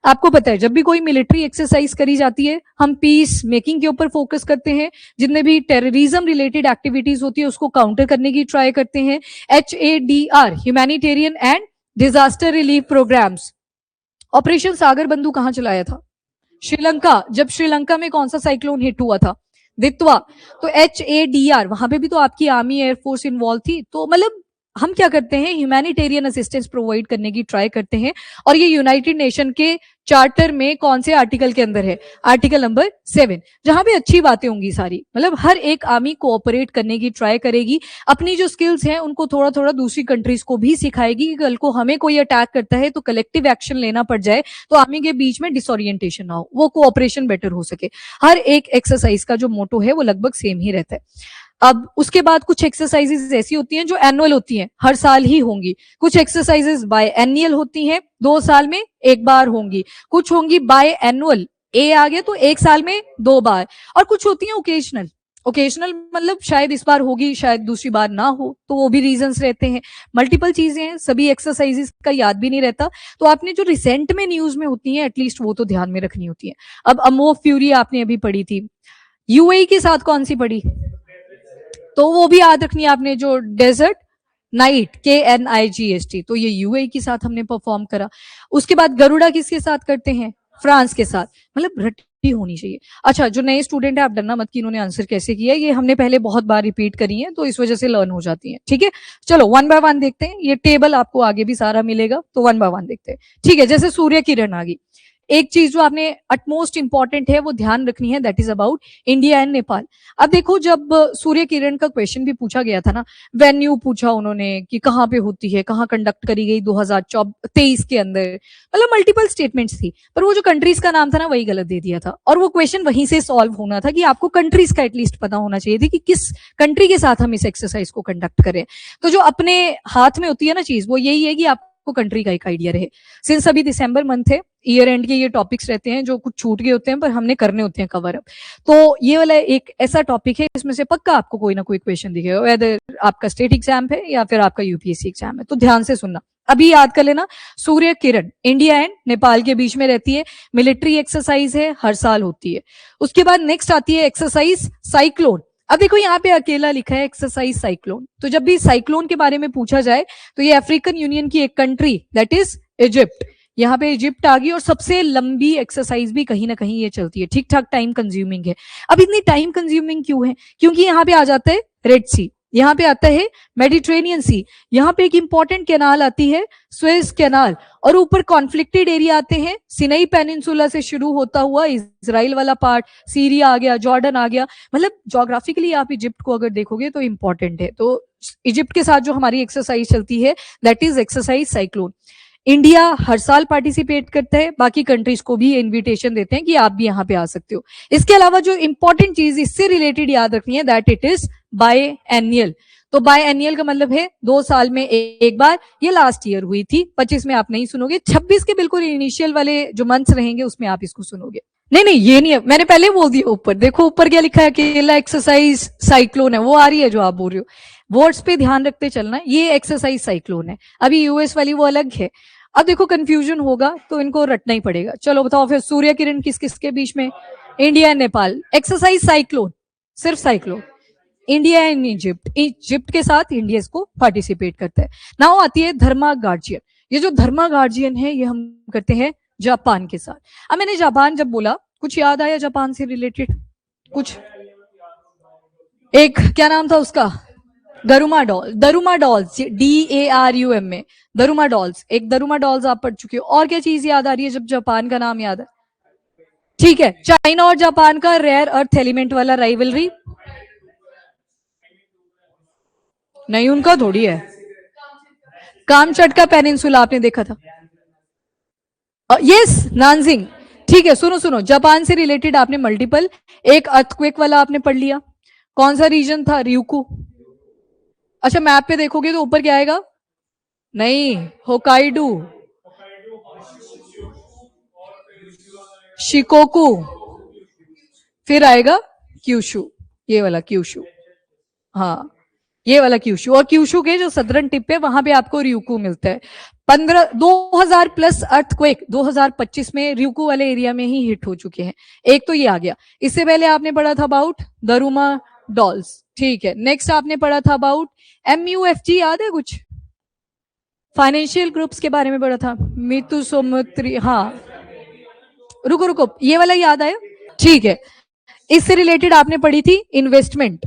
आपको पता है जब भी कोई मिलिट्री एक्सरसाइज करी जाती है हम पीस मेकिंग के ऊपर फोकस करते हैं, जितने भी टेररिज्म रिलेटेड एक्टिविटीज होती है उसको काउंटर करने की ट्राई करते हैं। HADR humanitarian and disaster relief programmes. Operation Sagar Bandhu कहां चलाया था? श्रीलंका। जब श्रीलंका में कौन सा साइक्लोन हिट हुआ था? दित्वा। तो HADR वहां पे भी तो आपकी आर्मी एयरफोर्स इन्वॉल्व थी। तो मतलब हम क्या करते हैं, ह्यूमैनिटेरियन असिस्टेंस प्रोवाइड करने की ट्राई करते हैं। और ये यूनाइटेड नेशन के चार्टर में कौन से आर्टिकल के अंदर है? आर्टिकल नंबर 7, जहां पे अच्छी बातें होंगी सारी। मतलब हर एक आर्मी कोऑपरेट करने की ट्राई करेगी, अपनी जो स्किल्स हैं उनको थोड़ा थोड़ा दूसरी कंट्रीज को भी सिखाएगी कि कल को हमें कोई अटैक करता है तो कलेक्टिव एक्शन लेना पड़ जाए तो आर्मी के बीच में डिसोरिएंटेशन ना हो, वो कोऑपरेशन बेटर हो सके। हर एक एक्सरसाइज का जो मोटो है वो लगभग सेम ही रहता है। अब उसके बाद कुछ एक्सरसाइजेस ऐसी होती हैं जो एनुअल होती हैं, हर साल ही होंगी। कुछ एक्सरसाइजेस बाय एनुअल होती हैं, 2 साल में एक बार होंगी। कुछ होंगी बाय एनुअल, ए आ गया तो 1 साल में 2 बार। और कुछ होती हैं ओकेजनल। ओकेजनल मतलब शायद इस बार होगी शायद दूसरी बार ना हो, तो वो भी रीजंस रहते हैं। मल्टीपल चीजें हैं, सभी एक्सरसाइजेस का याद भी नहीं रहता। तो आपने जो रिसेंट में न्यूज में होती है एटलीस्ट वो तो ध्यान में रखनी होती है। अब अमोह फ्यूरी आपने अभी पढ़ी थी, यूएई के साथ कौन सी पढ़ी? तो वो भी याद रखनी है आपने, जो डेजर्ट नाइट KNIGST, तो ये यूएई के साथ हमने परफॉर्म करा। उसके बाद गरुड़ा किसके साथ करते हैं? फ्रांस के साथ। मतलब रट्टी होनी चाहिए। अच्छा, जो नए स्टूडेंट है आप डरना मत कि इन्होंने आंसर कैसे किया, ये हमने पहले बहुत बार रिपीट करी है तो इस वजह से लर्न हो जाती है। ठीक है, चलो 1 बाय 1 देखते हैं। ये टेबल आपको आगे भी सारा मिलेगा, तो 1 बाय 1 देखते हैं। ठीक है, जैसे सूर्य किरण आ गई, एक चीज जो आपने अटमोस्ट इंपॉर्टेंट है वो ध्यान रखनी है, that is about India and Nepal. अब देखो, जब सूर्य किरण का क्वेश्चन भी पूछा गया था ना, वेन्यू पूछा उन्होंने कि कहाँ पे होती है, कहाँ कंडक्ट करी गई 2023 के अंदर, मतलब मल्टीपल स्टेटमेंट्स थी, पर वो जो कंट्रीज का नाम था ना वही गलत दे दिया था। और वो क्वेश्चन वहीं से सॉल्व होना था कि आपको कंट्रीज का एटलीस्ट पता होना चाहिए थी कि किस कंट्री के साथ हम इस एक्सरसाइज को कंडक्ट करें। तो जो अपने हाथ में होती है ना चीज, वो यही है कि आपको कंट्री का एक आइडिया रहे। सिंस अभी दिसंबर मंथ है, ईयर एंड के ये टॉपिक्स रहते हैं जो कुछ छूट गए होते हैं पर हमने करने होते हैं कवर अप। तो ये वाला एक ऐसा टॉपिक है इसमें से पक्का आपको कोई ना कोई क्वेश्चन दिखेगा, वेदर आपका स्टेट एग्जाम है या फिर आपका यूपीएससी एग्जाम है। तो ध्यान से सुनना, अभी याद कर लेना, सूर्य किरण इंडिया एंड नेपाल के बीच में रहती है, मिलिट्री एक्सरसाइज है, हर साल होती है। उसके बाद नेक्स्ट आती है एक्सरसाइज साइक्लोन। अब देखो यहाँ पे अकेला लिखा है एक्सरसाइज साइक्लोन, तो जब भी साइक्लोन के बारे में पूछा जाए तो ये अफ्रीकन यूनियन की एक कंट्री दैट इज इजिप्ट, यहाँ पे इजिप्ट आ गई। और सबसे लंबी एक्सरसाइज भी कहीं ना कहीं ये चलती है, ठीक ठाक टाइम कंज्यूमिंग है। अब इतनी टाइम कंज्यूमिंग क्यों है? क्योंकि यहाँ पे आ जाता है रेड सी, यहाँ पे आता है मेडिटेरेनियन सी, यहाँ पे एक इंपॉर्टेंट कैनाल आती है स्वेज कैनाल, और ऊपर कॉन्फ्लिक्टेड एरिया आते हैं, सिनाई पेनिनसुला से शुरू होता हुआ इजराइल वाला पार्ट, सीरिया आ गया, जॉर्डन आ गया। मतलब जोग्राफिकली आप इजिप्ट को अगर देखोगे तो इंपॉर्टेंट है। तो इजिप्ट के साथ जो हमारी एक्सरसाइज चलती है that is exercise cyclone. India हर साल पार्टिसिपेट करता है, बाकी कंट्रीज को भी इनविटेशन देते हैं कि आप भी यहाँ पे आ सकते हो। इसके अलावा जो इंपॉर्टेंट चीज इससे रिलेटेड याद रखनी है that it is by annual. तो बाय एनुअल का मतलब है 2 साल में एक बार। ये लास्ट ईयर हुई थी, 25 में आप नहीं सुनोगे, 26 के बिल्कुल इनिशियल वाले जो मंथ्स रहेंगे उसमें आप इसको सुनोगे। नहीं नहीं, ये नहीं है, मैंने पहले बोल दिया। ऊपर देखो, ऊपर क्या लिखा है, अकेला एक्सरसाइज साइक्लोन है, वो आ रही है जो आप बोल रहे हो। वर्ड्स पे ध्यान रखते चलना, ये एक्सरसाइज साइक्लोन है। अभी यूएस वाली वो अलग है। अब देखो कंफ्यूजन होगा तो इनको रटना ही पड़ेगा। चलो बताओ फिर, सूर्य किरण किस किस के बीच में? India and Nepal. Exercise cyclone, सिर्फ cyclone, India and Egypt, Egypt के साथ इंडिया इसको पार्टिसिपेट करता है। नाउ आती है धर्मा गार्जियन। ये जो धर्मा गार्जियन है ये हम करते हैं जापान के साथ। अब मैंने जापान जब बोला, कुछ याद आया जापान से रिलेटेड? कुछ एक क्या नाम था उसका? दरुमा डॉल, दरुमा डॉल्स, DARUM में दरुमा डॉल्स। एक दरुमा डॉल्स आप पढ़ चुके हो। और क्या चीज याद आ रही है जब जापान का नाम याद है? ठीक है, चाइना और जापान का रेयर अर्थ एलिमेंट वाला राइवलरी। नहीं, उनका थोड़ी है। कामचटका पेनिनसुला आपने देखा था। Yes, Nanjing. ठीक है, सुनो सुनो, जापान से रिलेटेड आपने मल्टीपल, एक अर्थक्वेक वाला आपने पढ़ लिया। कौन सा रीजन था? ryukyu। अच्छा, मैप पे देखोगे तो ऊपर क्या आएगा? नहीं, होकाइडू, शिकोकू, फिर आएगा क्यूशु, ये वाला क्यूशु। हाँ, ये वाला क्यूशु, और क्यूशु के जो सदर्न टिप है वहां पे आपको ryukyu मिलता है। 2000 प्लस अर्थक्वेक 2025 में ryukyu वाले एरिया में ही हिट हो चुके हैं। एक तो ये आ गया। इससे पहले आपने पढ़ा था अबाउट दरुमा डॉल्स, ठीक है। नेक्स्ट आपने पढ़ा था अबाउट MUFG, याद है कुछ? फाइनेंशियल ग्रुप्स के बारे में पढ़ा था, मित्सुबिशी, हाँ रुको रुको, ये वाला याद आया, ठीक है। इससे रिलेटेड आपने पढ़ी थी इन्वेस्टमेंट।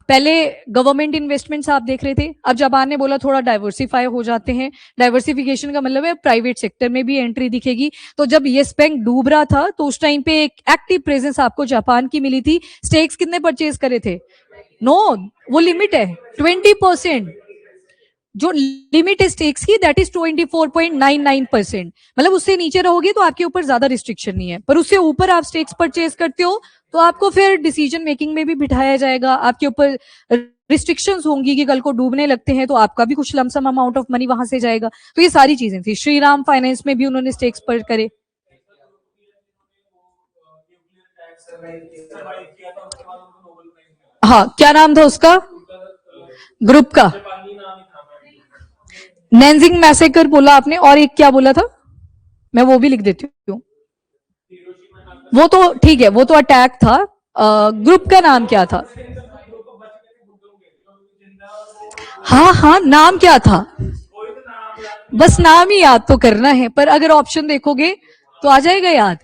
पहले गवर्नमेंट इन्वेस्टमेंट्स आप देख रहे थे, अब जापान ने बोला थोड़ा डाइवर्सिफाई हो जाते हैं। डाइवर्सिफिकेशन का मतलब है प्राइवेट सेक्टर में भी एंट्री दिखेगी। तो जब येस बैंक डूब रहा था तो उस टाइम पे एक एक्टिव प्रेजेंस आपको जापान की मिली थी। स्टेक्स कितने परचेज करे थे? नो, वो लिमिट है 20%। जो लिमिट है स्टेक्स की दैट इज 24.99%। मतलब उससे नीचे रहोगे तो आपके ऊपर ज्यादा रिस्ट्रिक्शन नहीं है, पर उससे ऊपर आप स्टेक्स परचेज करते हो तो आपको फिर डिसीजन मेकिंग में भी बिठाया जाएगा। आपके ऊपर रिस्ट्रिक्शंस होंगी कि कल को डूबने लगते हैं तो आपका भी कुछ लमसम अमाउंट ऑफ मनी वहां से जाएगा। तो ये सारी चीजें थी। श्रीराम फाइनेंस में भी उन्होंने स्टेक्स पर करे। हाँ, क्या नाम था उसका ग्रुप का? नैनजिंग मैसेकर बोला आपने, और एक क्या बोला था? मैं वो भी लिख देती हूँ। वो तो ठीक है, वो तो अटैक था। ग्रुप का नाम क्या था? हाँ हाँ, नाम क्या था? बस नाम ही याद तो करना है, पर अगर ऑप्शन देखोगे तो आ जाएगा याद।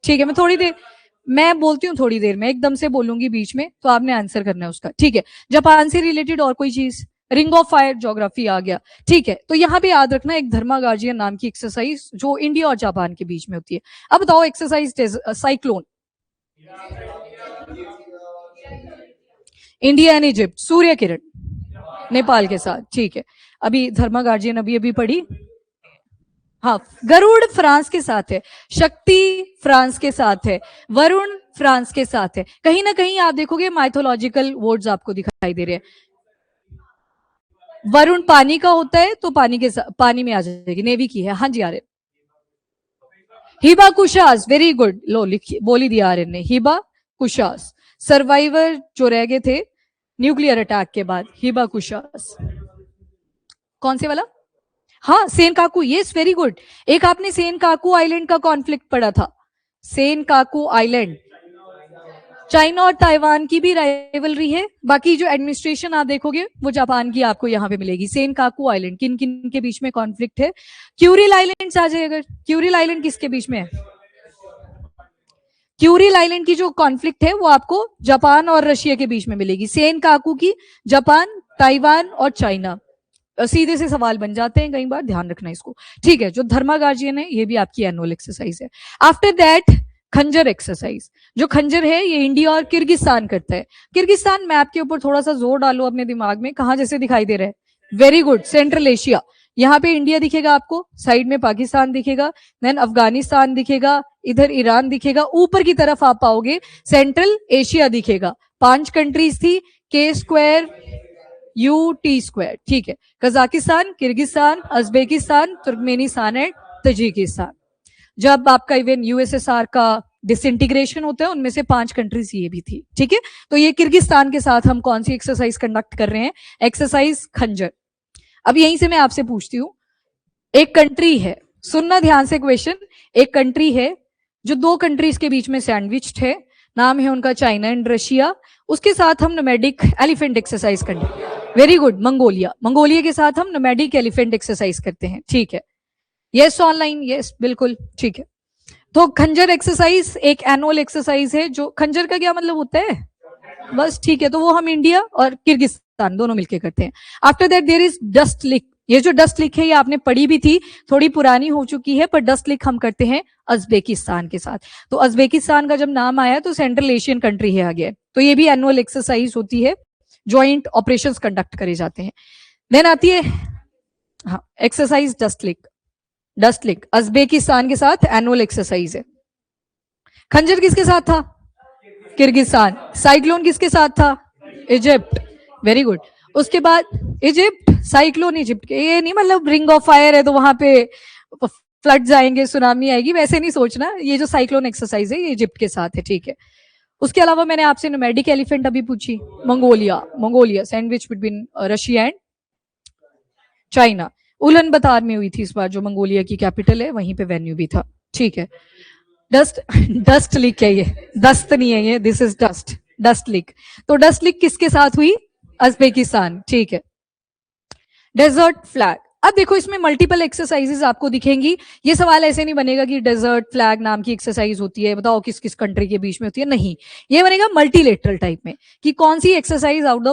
ठीक है, मैं थोड़ी देर मैं बोलती हूँ, थोड़ी देर में एकदम से बोलूंगी बीच में, तो आपने आंसर करना है उसका। ठीक है, जापान से रिलेटेड और कोई चीज? रिंग ऑफ फायर ज्योग्राफी आ गया। ठीक है, तो यहाँ पे याद रखना एक धर्मा गार्जियन नाम की एक्सरसाइज जो इंडिया और जापान के बीच में होती है। अब बताओ exercise cyclone. India and Egypt, Surya Kiran Nepal के साथ। ठीक है, अभी धर्मा गार्जियन अभी अभी पढ़ी। हाँ, गरुड़ फ्रांस के साथ है, शक्ति फ्रांस के साथ है, वरुण फ्रांस के साथ है। कहीं ना कहीं आप देखोगे माइथोलॉजिकल वर्ड्स आपको दिखाई दे रहे हैं। वरुण पानी का होता है तो पानी के साथ, पानी में आ जाएगी, नेवी की है। हाँ जी, आ रहे। हिबा कुशास, वेरी गुड। लो लिखिए, बोल ही दिया आर्यन ने। हिबा कुशास सर्वाइवर जो रह गए थे न्यूक्लियर अटैक के बाद। हिबा कुशास कौन से वाला? हाँ, सेनकाकू, यस वेरी गुड। एक आपने सेनकाकू आइलैंड का कॉन्फ्लिक्ट पढ़ा था। सेनकाकू आइलैंड चाइना और ताइवान की भी राइवलरी है। बाकी जो एडमिनिस्ट्रेशन आप देखोगे वो जापान की आपको यहाँ पे मिलेगी। सेनकाकू आइलैंड किन किन के बीच में कॉन्फ्लिक्ट है? क्यूरिल आइलैंड आ जाए। अगर क्यूरिल आइलैंड किसके बीच में है? क्यूरिल आइलैंड की जो कॉन्फ्लिक्ट है वो आपको जापान और रशिया के बीच में मिलेगी। सेनकाकू की जापान, ताइवान और चाइना। सीधे से सवाल बन जाते हैं कई बार, ध्यान रखना इसको। ठीक है, जो धर्मा गार्जियन है ये भी आपकी एनुअल एक्सरसाइज है। आफ्टर दैट खंजर एक्सरसाइज। जो खंजर है ये इंडिया और किर्गिस्तान करता है। किर्गिस्तान मैप के ऊपर थोड़ा सा जोर डालो अपने दिमाग में, कहां जैसे दिखाई दे रहा है? Very good, central Asia. यहाँ पे इंडिया दिखेगा आपको, साइड में पाकिस्तान दिखेगा, देन अफगानिस्तान दिखेगा, इधर ईरान दिखेगा, ऊपर की तरफ आप पाओगे सेंट्रल एशिया दिखेगा। 5 कंट्रीज थी, K² UT²। ठीक है, Kazakhstan, Kyrgyzstan, Uzbekistan, Turkmenistan and Tajikistan. जब आपका इवन USSR का डिसइंटीग्रेशन होता है उनमें से 5 कंट्रीज ये भी थी। ठीक है, तो ये किर्गिस्तान के साथ हम कौन सी एक्सरसाइज कंडक्ट कर रहे हैं? एक्सरसाइज खंजर। अब यहीं से मैं आपसे पूछती हूँ, एक कंट्री है, सुनना ध्यान से क्वेश्चन। एक कंट्री है जो 2 कंट्रीज के बीच में सैंडविच्ड है, नाम है उनका चाइना एंड रशिया। उसके साथ हम नोमैडिक एलिफेंट एक्सरसाइज करते। Very good, Mongolia. मंगोलिया के साथ हम नोमैडिक एलिफेंट एक्सरसाइज करते हैं। ठीक है, यस ऑनलाइन, यस बिल्कुल ठीक है। तो खंजर एक्सरसाइज एक एनुअल एक्सरसाइज है। जो खंजर का क्या मतलब होता है? बस ठीक है, तो वो हम इंडिया और किर्गिस्तान दोनों मिलकर करते हैं। After that there is Dustlik. ये जो डस्ट लिक है ये आपने पढ़ी भी थी, थोड़ी पुरानी हो चुकी है, पर डस्ट लिक हम करते हैं अजबेकिस्तान के साथ। तो अजबेकिस्तान का जब नाम आया तो सेंट्रल एशियन कंट्री है आगे। तो ये भी एनुअल एक्सरसाइज होती है, ज्वाइंट ऑपरेशंस कंडक्ट करे जाते हैं। देन आती है हाँ एक्सरसाइज डस्ट लिक। डस्ट लिक अजबेकिस्तान के साथ एनुअल एक्सरसाइज है। खंजर किसके साथ था? किर्गिस्तान। साइक्लोन किसके साथ था? इजिप्ट। Very good. उसके बाद इजिप्ट, साइक्लोन इजिप्ट के। ये नहीं मतलब रिंग ऑफ फायर है तो वहां पे फ्लड्स आएंगे, सुनामी आएगी, वैसे नहीं सोचना। ये जो साइक्लोन एक्सरसाइज है ये इजिप्ट के साथ है। ठीक है, उसके अलावा मैंने आपसे नोमैडिक एलिफेंट अभी पूछी, Mongolia sandwich between Russia and China, Ulaanbaatar में हुई थी इस बार, जो मंगोलिया की कैपिटल है, वहीं पे वेन्यू भी था। ठीक है, डस्ट लीक है ये, दस्त नहीं है ये, दिस इज डस्ट लीक। तो डस्ट लीक किसके साथ हुई? उज्बेकिस्तान। ठीक है, डेजर्ट फ्लैग। अब देखो इसमें मल्टीपल एक्सरसाइजेस आपको दिखेंगी। ये सवाल ऐसे नहीं बनेगा कि डेजर्ट फ्लैग नाम की एक्सरसाइज होती है, बताओ किस किस कंट्री के बीच में होती है, नहीं, ये बनेगा मल्टीलेटरल टाइप में कि कौन सी exercise out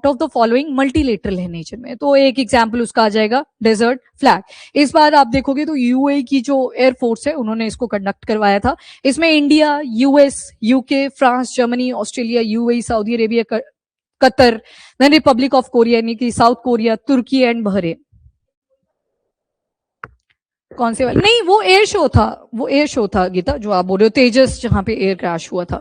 of the following multilateral है नेचर में। तो एक एग्जाम्पल उसका आ जाएगा डेजर्ट फ्लैग। इस बार आप देखोगे तो यूएई की जो एयरफोर्स है उन्होंने इसको कंडक्ट करवाया था। इसमें India, US, UK, France, Germany, Australia, UAE, Saudi Arabia, Qatar, then Republic of Korea यानी कि साउथ कोरिया, तुर्की एंड बहरेन। कौन से वाले? नहीं, वो एयर शो था गीता, जो आप बोल रहे हो, तेजस जहां पे एयर क्रैश हुआ था।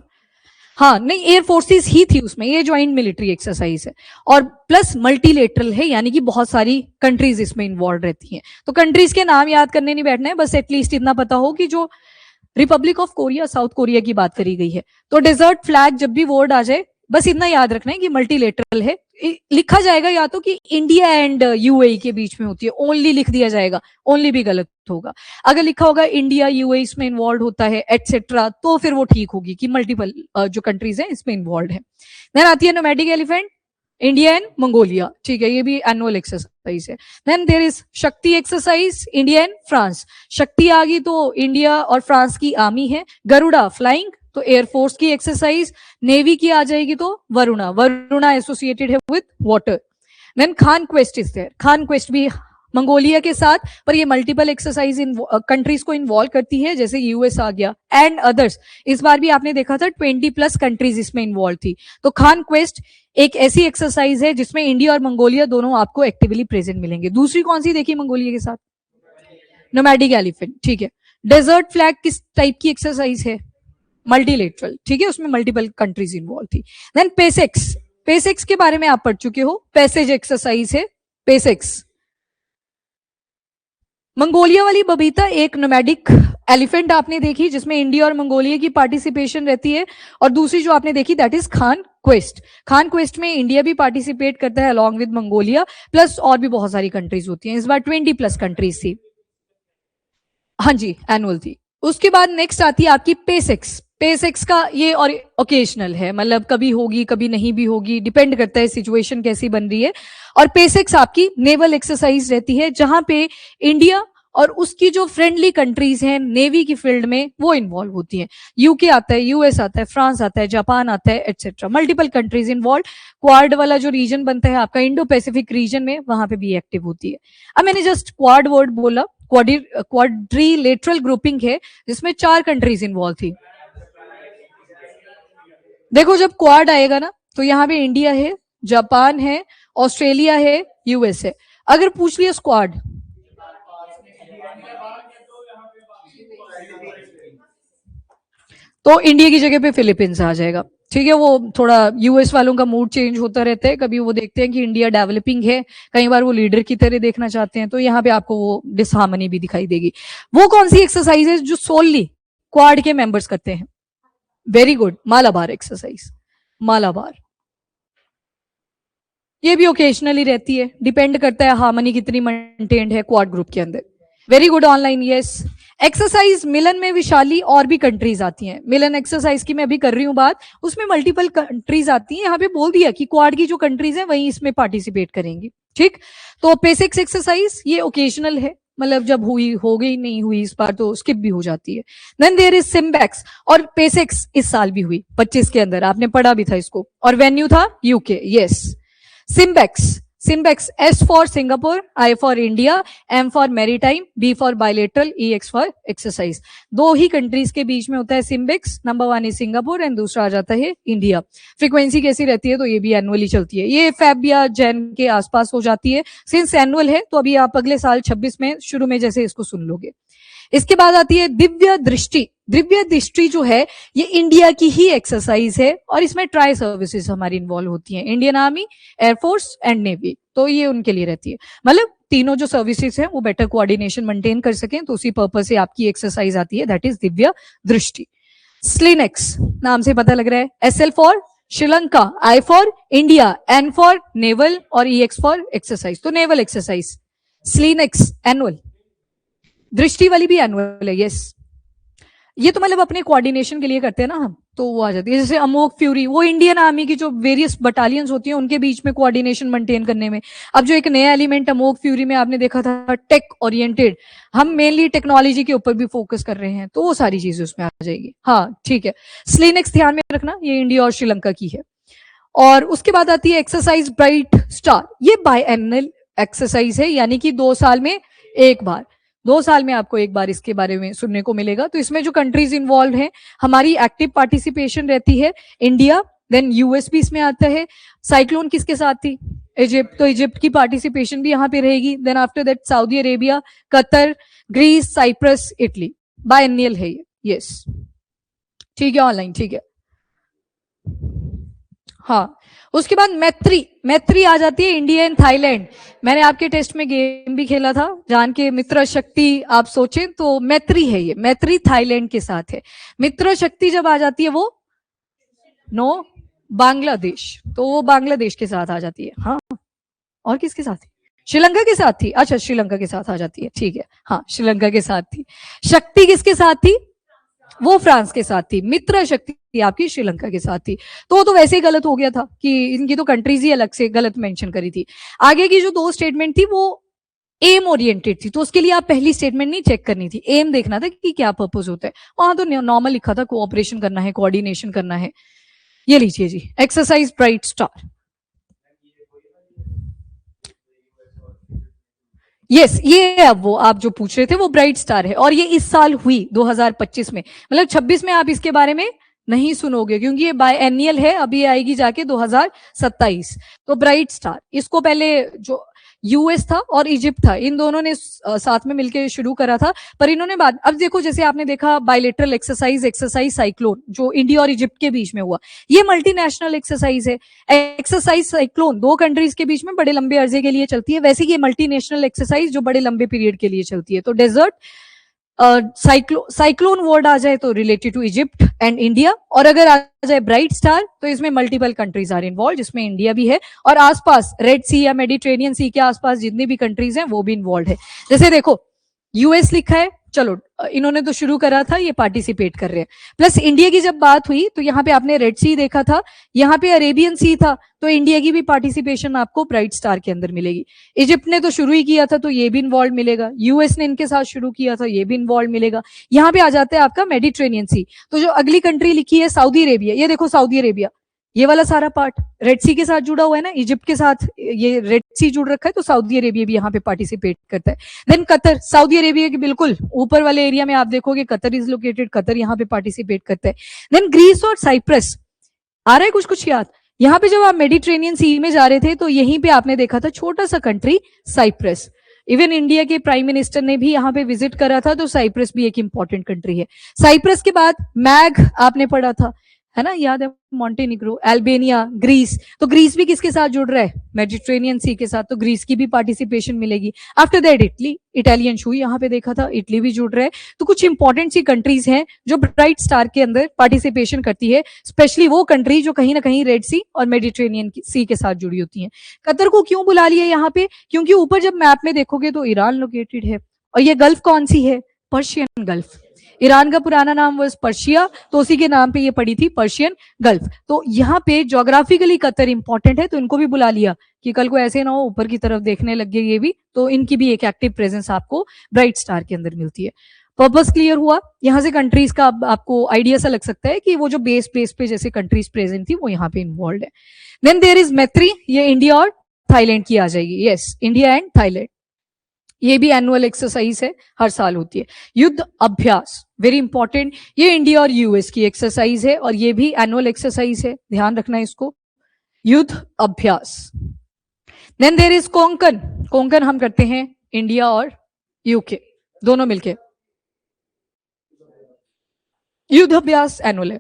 हाँ, नहीं, एयर फोर्सेस ही थी उसमें, ये ज्वाइंट मिलिट्री एक्सरसाइज है और प्लस मल्टीलेटरल है, यानी कि बहुत सारी कंट्रीज इसमें इन्वॉल्व रहती हैं। तो कंट्रीज के नाम याद करने नहीं बैठना है, बस एटलीस्ट इतना पता हो कि जो Republic of Korea, south Korea की बात करी गई है। तो डेजर्ट फ्लैग जब भी वर्ड आ जाए, बस इतना याद रखना है कि मल्टीलेटरल है। लिखा जाएगा या तो कि इंडिया एंड यूएई के बीच में होती है, ओनली लिख दिया जाएगा, ओनली भी गलत होगा। अगर लिखा होगा इंडिया यूएई इसमें इन्वॉल्व होता है एटसेट्रा, तो फिर वो ठीक होगी कि मल्टीपल जो कंट्रीज हैं इसमें इन्वॉल्व है। देन आती है nomadic elephant, India and Mongolia. ठीक है, ये भी एनुअल एक्सरसाइज है। देन देयर इज शक्ति एक्सरसाइज, इंडिया एंड फ्रांस। शक्ति आ गई तो इंडिया और फ्रांस की आर्मी है। गरुड़ा फ्लाइंग, तो एयरफोर्स की एक्सरसाइज। नेवी की आ जाएगी तो वरुणा एसोसिएटेड है with water. Then Khan quest is there, Khan quest भी मंगोलिया के साथ, पर ये मल्टीपल एक्सरसाइज इन कंट्रीज को इन्वॉल्व करती है, जैसे यूएस आ गया एंड अदर्स। इस बार भी आपने देखा था 20+ कंट्रीज इसमें इन्वॉल्व थी। तो खान क्वेस्ट एक ऐसी एक्सरसाइज है जिसमें इंडिया और मंगोलिया दोनों आपको एक्टिवली प्रेजेंट मिलेंगे। दूसरी कौन सी देखी मंगोलिया के साथ? Nomadic elephant. ठीक है, डेजर्ट फ्लैग किस टाइप की एक्सरसाइज है? मल्टीलेटरल। ठीक है, उसमें मल्टीपल कंट्रीज इन्वॉल्व थी। देन पेसेक्स के बारे में आप पढ़ चुके हो, पैसेज एक्सरसाइज है पेसेक्स। मंगोलिया वाली बबीता एक नोमैडिक एलिफेंट आपने देखी जिसमें इंडिया और मंगोलिया की पार्टिसिपेशन रहती है, और दूसरी जो आपने देखी that is Khan quest. Khan quest में इंडिया भी पार्टिसिपेट करता है अलॉन्ग विद मंगोलिया, प्लस और भी बहुत सारी कंट्रीज होती हैं। इस बार 20+ कंट्रीज थी। हाँ जी, एनुअल थी। उसके बाद नेक्स्ट आती है आपकी पेसेक्स का ये और ओकेजनल है, मतलब कभी होगी कभी नहीं भी होगी, डिपेंड करता है सिचुएशन कैसी बन रही है। और पेसेक्स आपकी नेवल एक्सरसाइज रहती है जहां पे इंडिया और उसकी जो फ्रेंडली कंट्रीज हैं नेवी की फील्ड में वो इन्वॉल्व होती हैं। यूके आता है, यूएस आता है, फ्रांस आता है, जापान आता है, etcetera, multiple countries involve. Quad वाला जो रीजन बनता है आपका इंडो पैसिफिक रीजन में, वहां पे भी एक्टिव होती है। अब मैंने जस्ट क्वाड वर्ड बोला, क्वाड्रिलेटरल ग्रुपिंग है जिसमें 4 कंट्रीज इन्वॉल्व थी। देखो जब क्वाड आएगा ना तो यहाँ पे इंडिया है, जापान है, ऑस्ट्रेलिया है, यूएस है। अगर पूछ लिया स्क्वाड, तो इंडिया की जगह पे फिलीपींस आ जाएगा। ठीक है, वो थोड़ा यूएस वालों का मूड चेंज होता रहता है, कभी वो देखते हैं कि इंडिया डेवलपिंग है, कई बार वो लीडर की तरह देखना चाहते हैं, तो यहाँ पे आपको वो डिसहार्मनी भी दिखाई देगी। वो कौन सी एक्सरसाइज है जो सोलली क्वाड के मेंबर्स करते हैं? Very good, Malabar exercise, Malabar. ये भी ओकेजनली रहती है, डिपेंड करता है हार्मनी कितनी मेंटेन्ड है क्वाड ग्रुप के अंदर। Very good online, yes. Exercise Milan में विशाली और भी कंट्रीज आती हैं। मिलन एक्सरसाइज की मैं अभी कर रही हूं बात, उसमें मल्टीपल कंट्रीज आती हैं। यहाँ पे बोल दिया कि क्वाड की जो कंट्रीज हैं वही इसमें पार्टिसिपेट करेंगी। ठीक, तो पेसेक्स एक्सरसाइज ये ओकेजनल है, मतलब जब हुई हो गई, नहीं हुई इस बार तो स्किप भी हो जाती है। देन देयर इज सिम्बेक्स, और पेसेक्स इस साल भी हुई 25 के अंदर, आपने पढ़ा भी था इसको, और वेन्यू था UK. Yes, SIMBEX, S for Singapore, I for India, M for maritime, B for bilateral, EX for exercise. 2 he countries के बीच में होता है SIMBEX, number 1 is Singapore and दूसरा आ जाता है इंडिया। फ्रीक्वेंसी कैसी रहती है? तो ये भी एनुअली चलती है, ये फेब या जैन के आसपास हो जाती है। सिंस एनुअल है तो अभी आप अगले साल 26 में शुरू में जैसे इसको सुन लोगे। इसके बाद आती है दिव्य दृष्टि जो है ये इंडिया की ही एक्सरसाइज है, और इसमें ट्राई सर्विसेज हमारी इन्वॉल्व होती हैं, Indian army, air force and navy, तो ये उनके लिए रहती है। मतलब तीनों जो सर्विसेज हैं वो बेटर कोऑर्डिनेशन मेंटेन कर सकें, तो उसी पर्पज से आपकी एक्सरसाइज आती है, दैट इज दिव्य दृष्टि। स्लिनेक्स नाम से पता लग रहा है, SL for Sri Lanka, I for India, N for naval और EX फॉर एक्सरसाइज, तो नेवल एक्सरसाइज। स्लिनेक्स एनुअल, दृष्टि वाली भी एनुअल है, यस। ये तो मतलब अपने कोऑर्डिनेशन के लिए करते हैं ना हम, तो वो आ जाती है। जैसे अमोक फ्यूरी, वो इंडियन आर्मी की जो वेरियस बटालियंस होती हैं उनके बीच में कोऑर्डिनेशन मेंटेन करने में। अब जो एक नया एलिमेंट अमोक फ्यूरी में आपने देखा था, टेक ओरिएंटेड, हम मेनली टेक्नोलॉजी के ऊपर भी फोकस कर रहे हैं, तो वो सारी चीजें उसमें आ जाएगी। हाँ ठीक है, स्लिनेक्स ध्यान में रखना, ये इंडिया और श्रीलंका की है। और उसके बाद आती है एक्सरसाइज ब्राइट स्टार, ये बायएनुअल एक्सरसाइज है, यानी कि 2 साल में एक बार, 2 साल में आपको एक बार इसके बारे में सुनने को मिलेगा। तो इसमें जो कंट्रीज इन्वॉल्व हैं, हमारी एक्टिव पार्टिसिपेशन रहती है इंडिया, देन यूएस भी इसमें आता है। साइक्लोन किसके साथ थी? इजिप्ट, तो इजिप्ट की पार्टिसिपेशन भी यहाँ पे रहेगी। Then after that Saudi Arabia, Qatar, Greece, Cyprus, Italy, biannual है ये, यस ठीक है, ऑनलाइन ठीक है। हाँ, उसके बाद मैत्री, मैत्री आ जाती है इंडिया एंड थाईलैंड। मैंने आपके टेस्ट में गेम भी खेला था, जान के मित्र शक्ति आप सोचें तो मैत्री है ये, मैत्री थाईलैंड के साथ है। मित्र शक्ति जब आ जाती है वो नो बांग्लादेश, तो वो बांग्लादेश के साथ आ जाती है। हाँ, और किसके साथ थी? श्रीलंका के साथ थी, अच्छा श्रीलंका के साथ आ जाती है, ठीक है। हाँ, श्रीलंका के साथ थी। शक्ति किसके साथ थी? वो फ्रांस के साथ थी। मित्र शक्ति आपकी श्रीलंका के साथ थी। तो वैसे ही गलत हो गया था कि इनकी तो कंट्रीज ही अलग से गलत मेंशन करी थी। आगे की जो 2 स्टेटमेंट थी वो एम ओरिएंटेड थी, तो उसके लिए आप पहली स्टेटमेंट नहीं चेक करनी थी, एम देखना था कि क्या पर्पस होता है। वहां तो नॉर्मल लिखा था कोऑपरेशन करना है, कोऑर्डिनेशन करना है। ये लीजिए जी, एक्सरसाइज ब्राइट स्टार। यस, ये अब वो आप जो पूछ रहे थे वो ब्राइट स्टार है, और ये इस साल हुई 2025 में, मतलब 26 में आप इसके बारे में नहीं सुनोगे क्योंकि ये बायएनुअल है, अभी आएगी जाके 2027। तो ब्राइट स्टार, इसको पहले जो यूएस था और इजिप्ट था, इन दोनों ने साथ में मिलकर शुरू करा था, पर इन्होंने बाद, अब देखो जैसे आपने देखा बायलेटरल एक्सरसाइज, एक्सरसाइज साइक्लोन जो इंडिया और इजिप्ट के बीच में हुआ, ये मल्टीनेशनल एक्सरसाइज है। एक्सरसाइज साइक्लोन 2 कंट्रीज के बीच में बड़े लंबे अरसे के लिए चलती है, वैसे ये मल्टीनेशनल एक्सरसाइज जो बड़े लंबे पीरियड के लिए चलती है। तो डेजर्ट साइक्लोन वर्ड आ जाए तो related to Egypt and India, और अगर आ जाए ब्राइट स्टार तो इसमें मल्टीपल कंट्रीज आर इन्वॉल्व, जिसमें इंडिया भी है, और आसपास रेड सी या मेडिटेरेनियन सी के आसपास जितनी भी कंट्रीज हैं वो भी इन्वॉल्व है। जैसे देखो यूएस लिखा है, चलो इन्होंने तो शुरू करा था, ये पार्टिसिपेट कर रहे हैं। प्लस इंडिया की जब बात हुई तो यहाँ पे आपने रेड सी देखा था, यहाँ पे अरेबियन सी था, तो इंडिया की भी पार्टिसिपेशन आपको ब्राइट स्टार के अंदर मिलेगी। इजिप्ट ने तो शुरू ही किया था तो ये भी इन्वॉल्व मिलेगा, यूएस ने इनके साथ शुरू किया था, ये भी इन्वॉल्व मिलेगा। यहाँ पे आ जाता है आपका मेडिटेरेनियन सी। तो जो अगली कंट्री लिखी है सऊदी अरेबिया, ये देखो सऊदी अरेबिया, ये वाला सारा पार्ट रेड सी के साथ जुड़ा हुआ है ना, इजिप्ट के साथ ये रेड सी जुड़ रखा है, तो सऊदी अरेबिया भी यहाँ पे पार्टिसिपेट करता है। देन कतर, सऊदी अरेबिया के बिल्कुल ऊपर वाले एरिया में आप देखोगे कतर इज लोकेटेड, कतर यहाँ पे पार्टिसिपेट करता है। देन ग्रीस और साइप्रस, आ रहा है कुछ कुछ याद? यहाँ पे जब आप मेडिटेरेनियन सी में जा रहे थे तो यहीं पे आपने देखा था छोटा सा कंट्री साइप्रस, इवन इंडिया के प्राइम मिनिस्टर ने भी यहाँ पे विजिट करा था, तो साइप्रस भी एक इंपॉर्टेंट कंट्री है। साइप्रस के बाद मैग आपने पढ़ा था, है ना, याद है, मॉन्टेनिग्रो, अल्बानिया, ग्रीस, तो ग्रीस भी किसके साथ जुड़ रहा है? मेडिटेरेनियन सी के साथ, तो ग्रीस की भी पार्टिसिपेशन मिलेगी। आफ्टर दैट इटली, इटालियन शू यहाँ पे देखा था, इटली भी जुड़ रहा है। तो कुछ इंपॉर्टेंट सी कंट्रीज हैं जो ब्राइट स्टार के अंदर पार्टिसिपेशन करती है, स्पेशली वो कंट्री जो कहीं ना कहीं रेड सी और मेडिटेरेनियन सी के साथ जुड़ी होती है। कतर को क्यों बुला लिया यहाँ पे? क्योंकि ऊपर जब मैप में देखोगे तो ईरान लोकेटेड है, और ये गल्फ कौन सी है? Persian gulf. ईरान का पुराना नाम was पर्शिया, तो उसी के नाम पे ये पड़ी थी पर्शियन गल्फ। तो यहाँ पे ज्योग्राफिकली कतर इंपॉर्टेंट है, तो इनको भी बुला लिया कि कल को ऐसे ना हो ऊपर की तरफ देखने लग गए ये भी, तो इनकी भी एक एक्टिव प्रेजेंस आपको ब्राइट स्टार के अंदर मिलती है। पर्पस क्लियर हुआ? यहाँ से कंट्रीज का आपको आइडिया सा लग सकता है कि वो जो बेस पे जैसे कंट्रीज प्रेजेंट थी वो यहाँ पे इन्वॉल्व है। देन देयर इज मैत्री, ये इंडिया और थाईलैंड की आ जाएगी, यस इंडिया एंड थाईलैंड, ये भी एनुअल एक्सरसाइज है, हर साल होती है। युद्ध अभ्यास, वेरी इंपॉर्टेंट, ये इंडिया और यूएस की एक्सरसाइज है और ये भी एनुअल एक्सरसाइज है, ध्यान रखना इसको, Yudh Abhyas. Then there is Konkan, Konkan हम करते हैं इंडिया और यूके दोनों मिलके, युद्ध अभ्यास एनुअल है।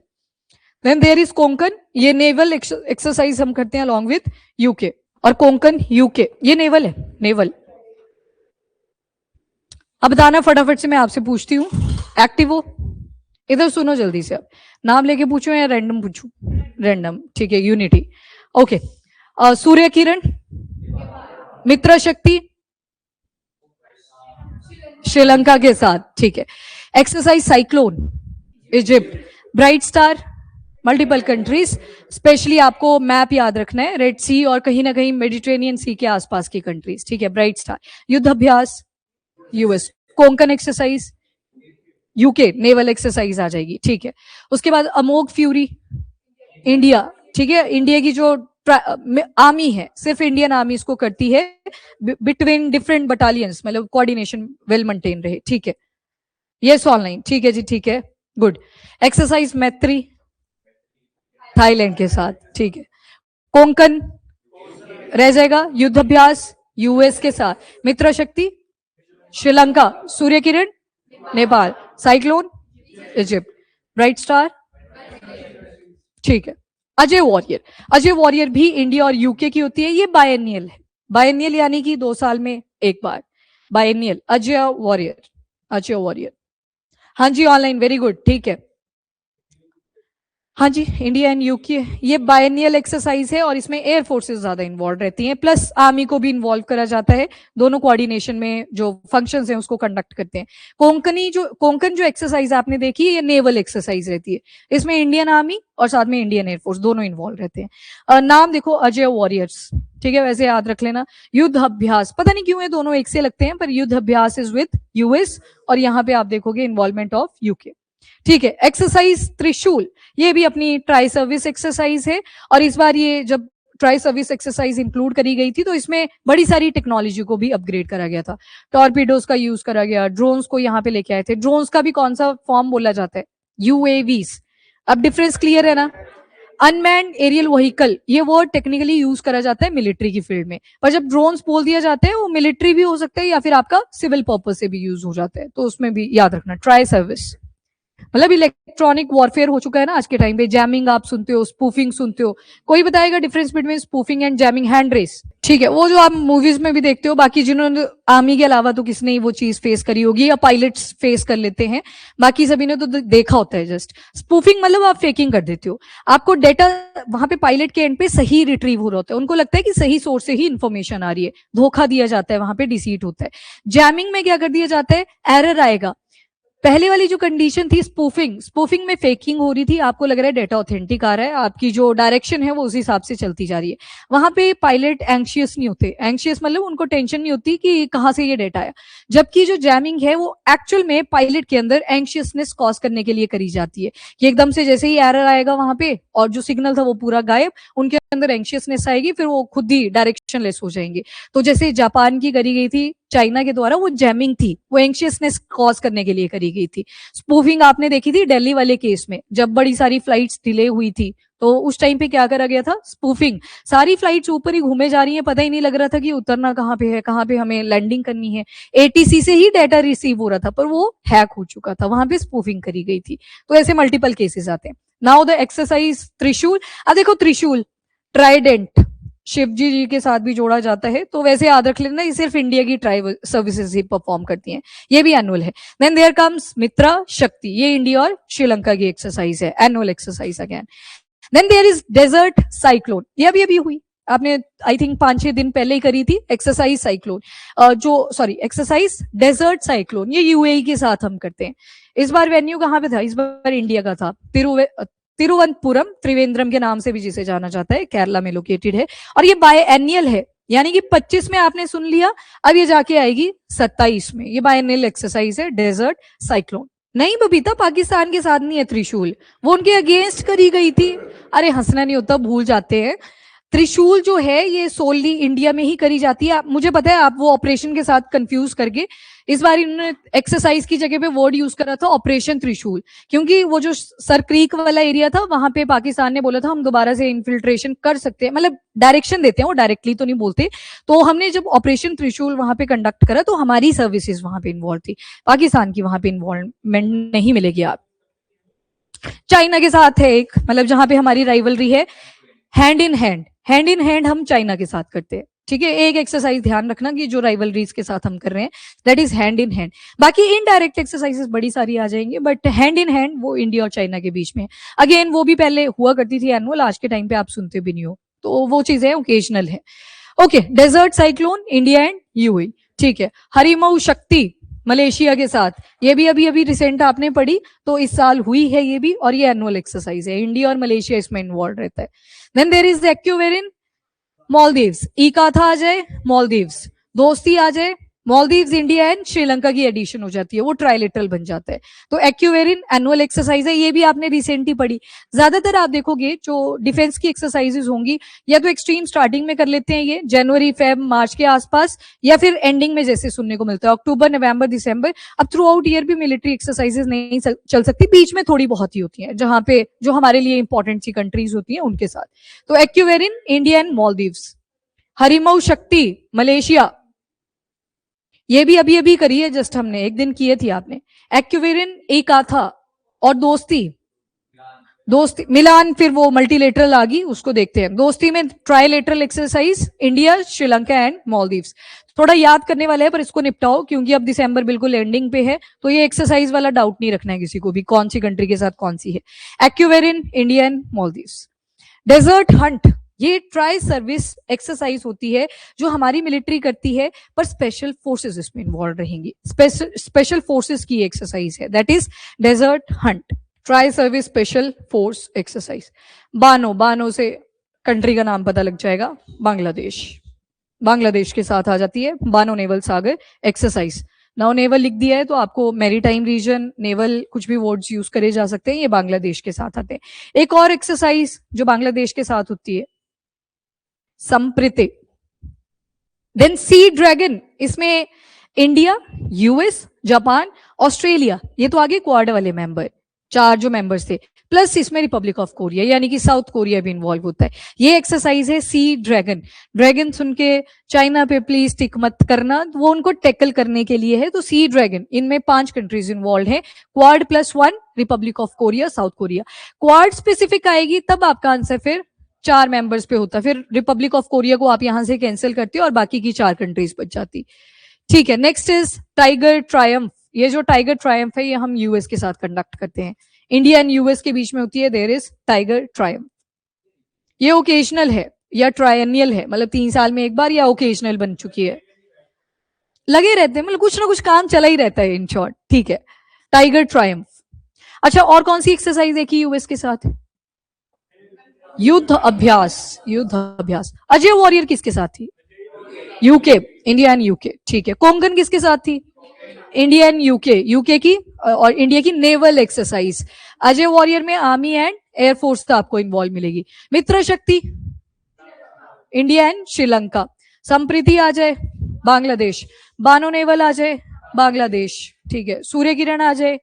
देन देयर इज कोंकण, ये नेवल एक्सरसाइज हम करते हैं अलॉन्ग विद यूके, और कोंकण यूके ये नेवल है, नेवल। अब बताना फटाफट से, मैं आपसे पूछती हूं, एक्टिवो, इधर सुनो जल्दी से, अब नाम लेके पूछो या रैंडम पूछूं? रैंडम, ठीक है। Unity, okay. सूर्य किरण, मित्र शक्ति, श्रीलंका के साथ, ठीक है। Exercise cyclone, Egypt. Bright star, multiple countries, specially आपको मैप याद रखना है, रेड सी और कहीं ना कहीं मेडिटेरेनियन सी के आसपास की कंट्रीज, ठीक है। Bright star. Yudh Abhyas, US. Konkan exercise, UK, naval exercise आ जाएगी, ठीक है। उसके बाद अमोघ फ्यूरी, इंडिया, ठीक है। इंडिया की जो आर्मी है, सिर्फ इंडियन आर्मी इसको करती है, बिटवीन डिफरेंट बटालियंस, मतलब कोऑर्डिनेशन वेल मेंटेन रहे, ठीक है। यस ऑनलाइन, ठीक है जी, ठीक है, गुड। एक्सरसाइज मैत्री, थाईलैंड के साथ, ठीक है। कोंकण रह जाएगा। युद्ध अभ्यास, यूएस के साथ। Mitra Shakti, Sri Lanka. Surya Kiran, Nepal. Cyclone, Egypt. Bright star, ठीक है। अजय वॉरियर, अजय वॉरियर भी इंडिया और यूके की होती है, ये बायनियल है। बायनियल यानी कि 2 साल में एक बार, biennial. Ajeya warrior, Ajeya warrior, हाँ जी ऑनलाइन, वेरी गुड, ठीक है। हाँ जी, इंडिया एंड यूके, ये बायनियल एक्सरसाइज है और इसमें एयर फोर्सेस ज्यादा इन्वॉल्व रहती हैं, प्लस आर्मी को भी इन्वॉल्व करा जाता है। दोनों कोऑर्डिनेशन में जो फंक्शंस हैं उसको कंडक्ट करते हैं। कोंकण जो एक्सरसाइज आपने देखी है, ये नेवल एक्सरसाइज रहती है। इसमें इंडियन आर्मी और साथ में इंडियन एयरफोर्स दोनों इन्वॉल्व रहते हैं। नाम देखो, अजय वॉरियर्स, ठीक है, वैसे याद रख लेना। युद्ध अभ्यास, पता नहीं क्यों ये दोनों एक से लगते हैं, पर युद्ध अभ्यास इज विद यूएस, और यहाँ पे आप देखोगे इन्वॉल्वमेंट ऑफ यूके, ठीक है। एक्सरसाइज त्रिशूल, ये भी अपनी ट्राई सर्विस एक्सरसाइज है, और इस बार ये जब ट्राई सर्विस एक्सरसाइज इंक्लूड करी गई थी तो इसमें बड़ी सारी टेक्नोलॉजी को भी अपग्रेड करा गया था। टॉर्पीडोज का यूज करा गया, ड्रोन्स को यहाँ पे लेके आए थे। ड्रोन्स का भी कौन सा फॉर्म बोला जाता है? यूएवीज। अब डिफरेंस क्लियर है ना? अनमैन्ड एरियल व्हीकल, ये वर्ड टेक्निकली यूज करा जाता है मिलिट्री की फील्ड में, पर जब ड्रोन्स बोल दिया जाता है वो मिलिट्री भी हो सकता है या फिर आपका सिविल पर्पज से भी यूज हो जाता है, तो उसमें भी याद रखना। ट्राई सर्विस मतलब इलेक्ट्रॉनिक वॉरफेयर हो चुका है ना आज के टाइम पे। जैमिंग आप सुनते हो, स्पूफिंग सुनते हो, कोई बताएगा difference between spoofing and jamming? Hand raise, ठीक है, वो जो आप मूवीज में भी देखते हो। बाकी जिन्होंने आर्मी के अलावा तो किसने ही वो चीज फेस करी होगी, या पायलट्स फेस कर लेते हैं, बाकी सभी ने तो देखा होता है। जस्ट स्पूफिंग मतलब आप फेकिंग कर देते हो, आपको डेटा वहां पे पायलट के एंड पे सही रिट्रीव हो रहा होता है, उनको लगता है कि सही सोर्स से ही इंफॉर्मेशन आ रही है, धोखा दिया जाता है, वहां पे डिसीट होता है। जैमिंग में क्या कर दिया जाता है? एरर आएगा। पहले वाली जो कंडीशन थी स्पूफिंग, स्पूफिंग में फेकिंग हो रही थी, आपको लग रहा है डेटा ऑथेंटिक आ रहा है, आपकी जो डायरेक्शन है वो उस हिसाब से चलती जा रही है। वहां पे पायलट एंशियस नहीं होते, एंशियस मतलब उनको टेंशन नहीं होती कि कहां से ये डेटा आया। जबकि जो जैमिंग है वो एक्चुअल में पायलट के अंदर एंशियसनेस कॉज करने के लिए करी जाती है, कि एकदम से जैसे ही एरर आएगा वहां पे और जो सिग्नल था वो पूरा गायब, उनके अंदर एंशियसनेस आएगी, फिर वो खुद ही डायरेक्शन लेस हो जाएंगे। तो जैसे जापान की करी गई थी चाइना के द्वारा, वो जैमिंग थी, वो एंशियसनेस कॉज करने के लिए करी गई थी। स्पूफिंग आपने देखी थी दिल्ली वाले केस में, जब बड़ी सारी फ्लाइट्स डिले हुई थी, तो उस टाइम पे क्या करा गया था? स्पूफिंग। सारी फ्लाइट्स ऊपर ही घूमे जा रही हैं, पता ही नहीं लग रहा था कि उतरना कहाँ पे है, कहाँ पे हमें लैंडिंग करनी है। एटीसी से ही डाटा रिसीव हो रहा था, पर वो हैक हो चुका था, वहां पे स्पूफिंग करी गई थी। तो ऐसे मल्टीपल केसेस आते हैं। नाउ द एक्सरसाइज त्रिशूल। अब देखो त्रिशूल, ट्राइडेंट, शिव जी के साथ भी जोड़ा जाता है, तो वैसे याद रख लेना, ये सिर्फ इंडिया की ट्राइबल सर्विसेज ही परफॉर्म करती हैं, ये भी एनुअल है। देन देयर कम्स मित्रा शक्ति, ये इंडिया और श्रीलंका की एक्सरसाइज है, annual exercise again. Then there is desert cyclone, ये अभी हुई, आपने आई थिंक 5-6 दिन पहले ही करी थी exercise cyclone, exercise desert cyclone, ये यूएई के साथ हम करते हैं। इस बार वेन्यू कहाँ पे था? इस बार इंडिया का था, तिरुवनंतपुरम, त्रिवेंद्रम के नाम से भी जिसे जाना जाता है, केरला में लोकेटेड है, और ये बाय एनियल है, यानी कि 25 में आपने सुन लिया, अब ये जाके आएगी 27 में। ये बाय एनियल एक्सरसाइज है, डेजर्ट साइक्लोन। नहीं बबीता, पाकिस्तान के साथ नहीं है त्रिशूल, वो उनके अगेंस्ट करी गई थी। अरे हंसना नहीं होता, भूल जाते हैं। त्रिशूल जो है ये सोलली इंडिया में ही करी जाती है। मुझे पता है आप वो ऑपरेशन के साथ कंफ्यूज करके, इस बार इन्होंने एक्सरसाइज की जगह पे वर्ड यूज करा था ऑपरेशन त्रिशूल, क्योंकि वो जो सर क्रीक वाला एरिया था वहां पे पाकिस्तान ने बोला था हम दोबारा से इन्फिल्ट्रेशन कर सकते हैं, मतलब डायरेक्शन देते हैं, वो डायरेक्टली तो नहीं बोलते। तो हमने जब ऑपरेशन त्रिशूल वहां पे कंडक्ट करा तो हमारी सर्विसेज वहां पे इन्वॉल्व थी, पाकिस्तान की वहां पे इन्वॉल्वमेंट नहीं मिलेगी। आप चाइना के साथ है एक, मतलब जहां पे हमारी राइवलरी है, hand in hand, hand in hand हम चाइना के साथ करते हैं। ठीक है, एक एक्सरसाइज ध्यान रखना कि जो राइवलरीज के साथ हम कर रहे हैं that is hand in hand. बाकी इनडायरेक्ट एक्सरसाइजेस बड़ी सारी आ जाएंगी, बट हैंड इन हैंड वो इंडिया और चाइना के बीच में। अगेन वो भी पहले हुआ करती थी एनुअल, आज के टाइम पे आप सुनते भी नहीं हो, तो वो चीजें ओकेजनल है। Okay, desert cyclone India and UAE, ठीक है। हरिमऊ शक्ति मलेशिया के साथ, ये भी अभी अभी रिसेंट आपने पढ़ी, तो इस साल हुई है ये भी, और ये एनुअल एक्सरसाइज है, इंडिया और मलेशिया इसमें इन्वॉल्व रहता है। Then there is Ekuverin Maldives, इकाथा आ जाए मालदीव्स, दोस्ती आ जाए मालदीव्स, इंडिया एंड श्रीलंका की एडिशन हो जाती है, वो ट्राइलेटरल बन जाता है। तो एक्यूवेरिन एनुअल एक्सरसाइज है, ये भी आपने रिसेंटली पढ़ी। ज्यादातर आप देखोगे जो डिफेंस की एक्सरसाइजेस होंगी या तो एक्सट्रीम स्टार्टिंग में कर लेते हैं ये जनवरी फेब मार्च के आसपास, या फिर एंडिंग में जैसे सुनने को मिलता है अक्टूबर नवंबर दिसंबर। अब थ्रू आउट ईयर भी मिलिट्री एक्सरसाइजेस नहीं चल सकती, बीच में थोड़ी बहुत ही होती है जहां पे जो हमारे लिए इंपॉर्टेंट सी कंट्रीज होती है उनके साथ। तो एक्यूवेरिन इंडिया एंड मालदीव्स। हरिमऊ शक्ति मलेशिया, ये भी अभी अभी करी है, जस्ट हमने एक दिन किए थी आपने। एक्यूवेरिन इकाथा और दोस्ती, दोस्ती मिलान, फिर वो मल्टीलेटरल आ गई, उसको देखते हैं। दोस्ती में trilateral exercise India Sri Lanka and Maldives. थोड़ा याद करने वाला है पर इसको निपटाओ, क्योंकि अब दिसंबर बिल्कुल एंडिंग पे है, तो ये एक्सरसाइज वाला डाउट नहीं रखना है किसी को भी, कौन सी कंट्री के साथ कौन सी है। Ekuverin India and Maldives. Desert hunt, ये ट्राई सर्विस एक्सरसाइज होती है जो हमारी मिलिट्री करती है, पर स्पेशल फोर्सेस इसमें इन्वॉल्व रहेंगी। स्पेशल फोर्सेस की एक्सरसाइज है, that is desert hunt, tri service special force exercise. बानो, बानो से कंट्री का नाम पता लग जाएगा, बांग्लादेश, बांग्लादेश के साथ आ जाती है बानो नेवल सागर एक्सरसाइज। नाउ नेवल लिख दिया है तो आपको मैरीटाइम रीजन, नेवल, कुछ भी वर्ड्स यूज करे जा सकते हैं, ये बांग्लादेश के साथ आते हैं। एक और एक्सरसाइज जो बांग्लादेश के साथ होती है, संप्रीति। देन सी ड्रैगन, इसमें इंडिया, यूएस, जापान, ऑस्ट्रेलिया, ये तो आगे क्वाड वाले मेंबर, चार जो मेंबर्स थे, प्लस इसमें रिपब्लिक ऑफ कोरिया यानी कि साउथ कोरिया भी इन्वॉल्व होता है। ये एक्सरसाइज है सी ड्रैगन। ड्रैगन सुन के चाइना पे प्लीज टिक मत करना, वो उनको टैकल करने के लिए है। तो सी ड्रैगन, इनमें 5 कंट्रीज इन्वॉल्व हैं, quad +1, Republic of Korea, south Korea. Quad specific आएगी तब आपका आंसर फिर 4 मेंबर्स पे होता है, फिर रिपब्लिक ऑफ कोरिया को आप यहां से कैंसिल करते हो और बाकी की 4 कंट्रीज बच जाती। ठीक है, नेक्स्ट इज टाइगर ट्रायम्फ। ये जो टाइगर ट्रायम्फ है ये हम यूएस के साथ कंडक्ट करते हैं, इंडिया एंड यूएस के बीच में होती है, देयर इज टाइगर ट्रायम्फ। ये ओकेजनल है या ट्रायनियल है, मतलब 3 साल में एक बार, या ओकेजनल बन चुकी है, लगे रहते हैं, मतलब कुछ ना कुछ काम चला ही रहता है इन शॉर्ट। ठीक है, टाइगर ट्रायम्फ। अच्छा, और कौन सी एक्सरसाइज देखी यूएस के साथ? युद्ध अभ्यास, युद्ध अभ्यास। अजय वॉरियर किसके साथ थी? UK, India and UK. ठीक है, कोंकण किसके साथ थी? इंडिया एंड यूके, यूके की और इंडिया की नेवल एक्सरसाइज। अजय वॉरियर में आर्मी एंड एयरफोर्स का आपको इन्वॉल्व मिलेगी। मित्र शक्ति इंडिया एंड श्रीलंका। संप्रीति आ जाए बांग्लादेश, बानो नेवल आ जाए बांग्लादेश। ठीक है, सूर्य किरण आ जाए,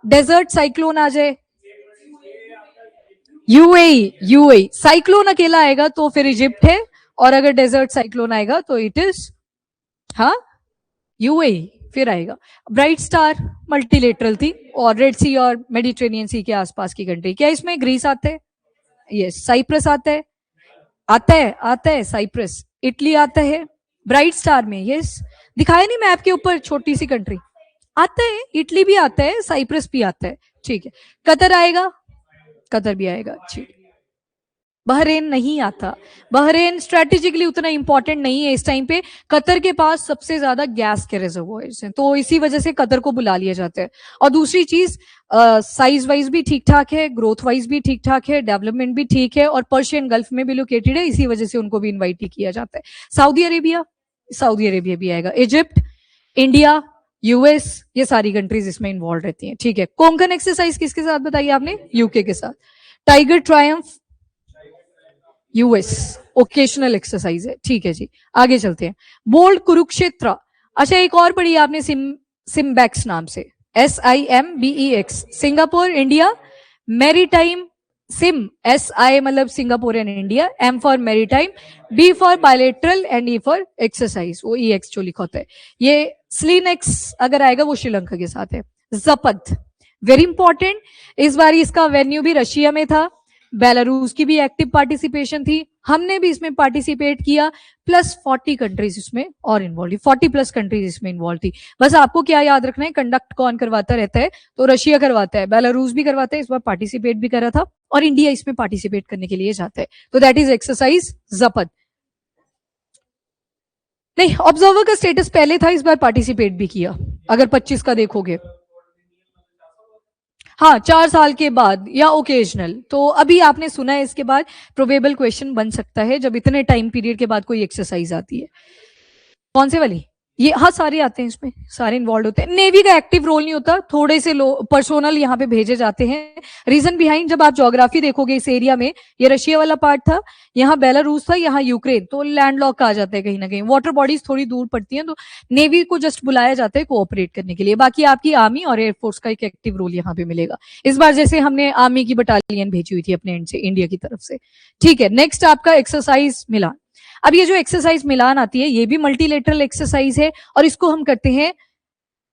डेजर्ट साइक्लोन आ जाए यूएई, यूएई। साइक्लोन अकेला आएगा तो फिर इजिप्ट है, और अगर डेजर्ट साइक्लोन आएगा तो इट इज हाँ यूएई फिर आएगा। ब्राइट स्टार मल्टीलेटरल थी, और रेड सी और मेडिटेरेनियन सी के आसपास की कंट्री। क्या इसमें ग्रीस आता है? यस। साइप्रस आता है? आता है साइप्रस। इटली आता है ब्राइट स्टार में, यस। दिखाया नहीं मैप के ऊपर, छोटी सी कंट्री आता है, इटली भी आता है, साइप्रस भी आता है। ठीक है, कतर आएगा, कतर भी आएगा। ठीक, बहरेन नहीं आता, बहरेन स्ट्रेटेजिकली उतना इंपॉर्टेंट नहीं है इस टाइम पे, कतर के पास सबसे ज्यादा गैस के रिजर्वोयर्स हैं, तो इसी वजह से कतर को बुला लिया जाता है। और दूसरी चीज, साइज वाइज भी ठीक ठाक है, ग्रोथ वाइज भी ठीक ठाक है, डेवलपमेंट भी ठीक है, और पर्शियन गल्फ में भी लोकेटेड है, इसी वजह से उनको भी इन्वाइट ही किया जाता है। सऊदी अरेबिया, सऊदी अरेबिया भी आएगा। इजिप्ट, इंडिया, यूएस, ये सारी कंट्रीज इसमें इन्वॉल्व रहती हैं। ठीक है, कोंकण एक्सरसाइज किसके साथ बताइए आपने? यूके के साथ। Tiger Triumph US, occasional exercise है। ठीक है जी, आगे चलते हैं। बोल्ड कुरुक्षेत्र। अच्छा, एक और पढ़ी आपने सिम्बैक्स नाम से, SIMBEX, Singapore, India, maritime SIM, SI मतलब Singapore and India, M for maritime, B for bilateral and E for exercise, वो EX जो लिखा होता है। ये स्लीनेक्स अगर आएगा वो श्रीलंका के साथ है। जपथ, वेरी इंपॉर्टेंट, इस बार इसका वेन्यू भी रशिया में था, बेलारूस की भी एक्टिव पार्टिसिपेशन थी, हमने भी इसमें पार्टिसिपेट किया, प्लस 40 कंट्रीज इसमें और इन्वॉल्व थी, 40 प्लस कंट्रीज इसमें इन्वॉल्व थी। बस आपको क्या याद रखना है, कंडक्ट कौन करवाता रहता है, तो रशिया करवाता है, बेलारूस भी करवाता है, इस बार पार्टिसिपेट भी करा था, और इंडिया इसमें पार्टिसिपेट करने के लिए जाता है। तो दैट इज एक्सरसाइज जपद। नहीं, ऑब्जर्वर का स्टेटस पहले था, इस बार पार्टिसिपेट भी किया, अगर 25 का देखोगे। हाँ, 4 साल के बाद या ओकेजनल। तो अभी आपने सुना है, इसके बाद प्रोबेबल क्वेश्चन बन सकता है जब इतने टाइम पीरियड के बाद कोई एक्सरसाइज आती है। कौन से वाली? ये हाँ, सारे आते हैं इसमें, सारे इन्वॉल्व होते हैं। नेवी का एक्टिव रोल नहीं होता, थोड़े से पर्सोनल यहाँ पे भेजे जाते हैं। रीजन बिहाइंड, जब आप ज्योग्राफी देखोगे इस एरिया में, ये रशिया वाला पार्ट था, यहाँ बेलारूस था, यहाँ यूक्रेन, तो लैंडलॉक आ जाता है कहीं ना कहीं, वाटर बॉडीज थोड़ी दूर पड़ती हैं, तो नेवी को जस्ट बुलाया जाता है कोऑपरेट करने के लिए। बाकी आपकी आर्मी और एयरफोर्स का एक एक्टिव रोल यहाँ पे मिलेगा। इस बार जैसे हमने आर्मी की बटालियन भेजी हुई थी अपने एंड से, इंडिया की तरफ से। ठीक है, नेक्स्ट आपका एक्सरसाइज मिलान। अब ये जो एक्सरसाइज मिलान आती है, ये भी मल्टीलेटरल एक्सरसाइज है, और इसको हम करते हैं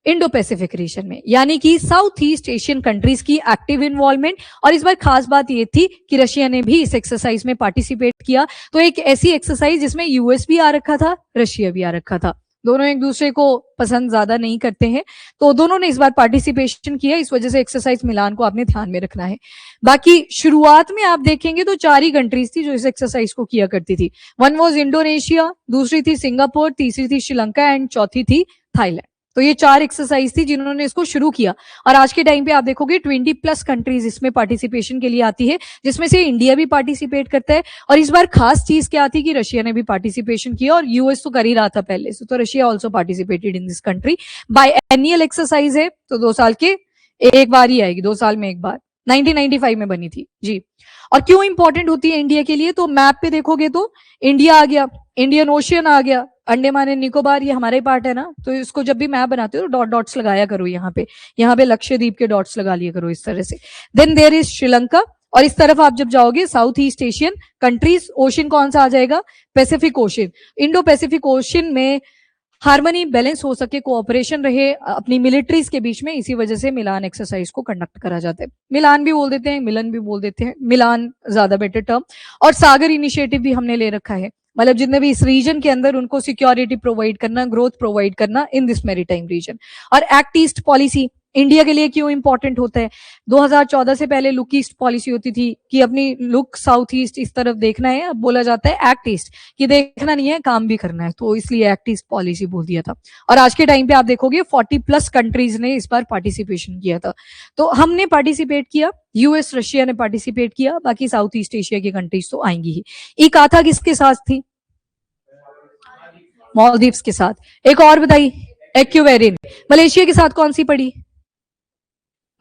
इंडो पैसिफिक रीजन में, यानी कि साउथ ईस्ट एशियन कंट्रीज की एक्टिव इन्वॉल्वमेंट। और इस बार खास बात ये थी कि रशिया ने भी इस एक्सरसाइज में पार्टिसिपेट किया। तो एक ऐसी एक्सरसाइज जिसमें यूएस भी आ रखा था, रशिया भी आ रखा था, दोनों एक दूसरे को पसंद ज्यादा नहीं करते हैं, तो दोनों ने इस बार पार्टिसिपेशन किया, इस वजह से एक्सरसाइज मिलान को आपने ध्यान में रखना है। बाकी शुरुआत में आप देखेंगे तो 4 ही कंट्रीज थी जो इस एक्सरसाइज को किया करती थी। वन वॉज इंडोनेशिया, दूसरी थी सिंगापुर, तीसरी थी श्रीलंका, एंड चौथी थी थाईलैंड। तो ये 4 एक्सरसाइज थी जिन्होंने इसको शुरू किया, और आज के टाइम पे आप देखोगे 20 प्लस कंट्रीज इसमें पार्टिसिपेशन के लिए आती है, जिसमें से इंडिया भी पार्टिसिपेट करता है। और इस बार खास चीज क्या थी कि रशिया ने भी पार्टिसिपेशन किया, और यूएस तो कर ही रहा था पहले से, तो Russia also participated in this country. By annual exercise है, तो 2 साल के एक बार ही आएगी, 2 साल में एक बार। 1995 में बनी थी जी। और क्यों इंपॉर्टेंट होती है इंडिया के लिए, तो मैप पे देखोगे तो इंडिया आ गया, इंडियन ओशियन आ गया, अंडमान एंड निकोबार ये हमारे पार्ट है ना, तो इसको जब भी मैप बनाते हो तो डॉट डॉट्स लगाया करो, यहाँ पे लक्षद्वीप के डॉट्स लगा लिया करो इस तरह से। देन देयर इज श्रीलंका, और इस तरफ आप जब जाओगे south east Asian countries, ocean कौन सा आ जाएगा, Pacific ocean. Indo Pacific ocean में हार्मनी बैलेंस हो सके, कोऑपरेशन रहे अपनी मिलिट्रीज के बीच में, इसी वजह से मिलान एक्सरसाइज को कंडक्ट करा जाता है। मिलान भी बोल देते हैं, मिलन भी बोल देते हैं, मिलान ज्यादा बेटर टर्म। और सागर इनिशिएटिव भी हमने ले रखा है, मतलब जितने भी इस रीजन के अंदर उनको सिक्योरिटी प्रोवाइड करना, ग्रोथ प्रोवाइड करना इन दिस मैरीटाइम रीजन। और एक्ट ईस्ट पॉलिसी इंडिया के लिए क्यों इंपॉर्टेंट होता है, 2014 से पहले लुक ईस्ट पॉलिसी होती थी कि अपनी लुक साउथ ईस्ट इस तरफ देखना है, अब बोला जाता है एक्ट ईस्ट कि देखना नहीं है, काम भी करना है, तो इसलिए एक्ट ईस्ट पॉलिसी बोल दिया था। और आज के टाइम पे आप देखोगे 40 प्लस कंट्रीज ने इस बार पार्टिसिपेशन किया था, तो हमने पार्टिसिपेट किया, यूएस रशिया ने पार्टिसिपेट किया, बाकी साउथ ईस्ट एशिया की कंट्रीज तो आएंगी ही। इकाथा किसके साथ थी, मालदीव्स के साथ। एक और बताइए, एक्यूवेरिन। मलेशिया के साथ कौन सी पड़ी,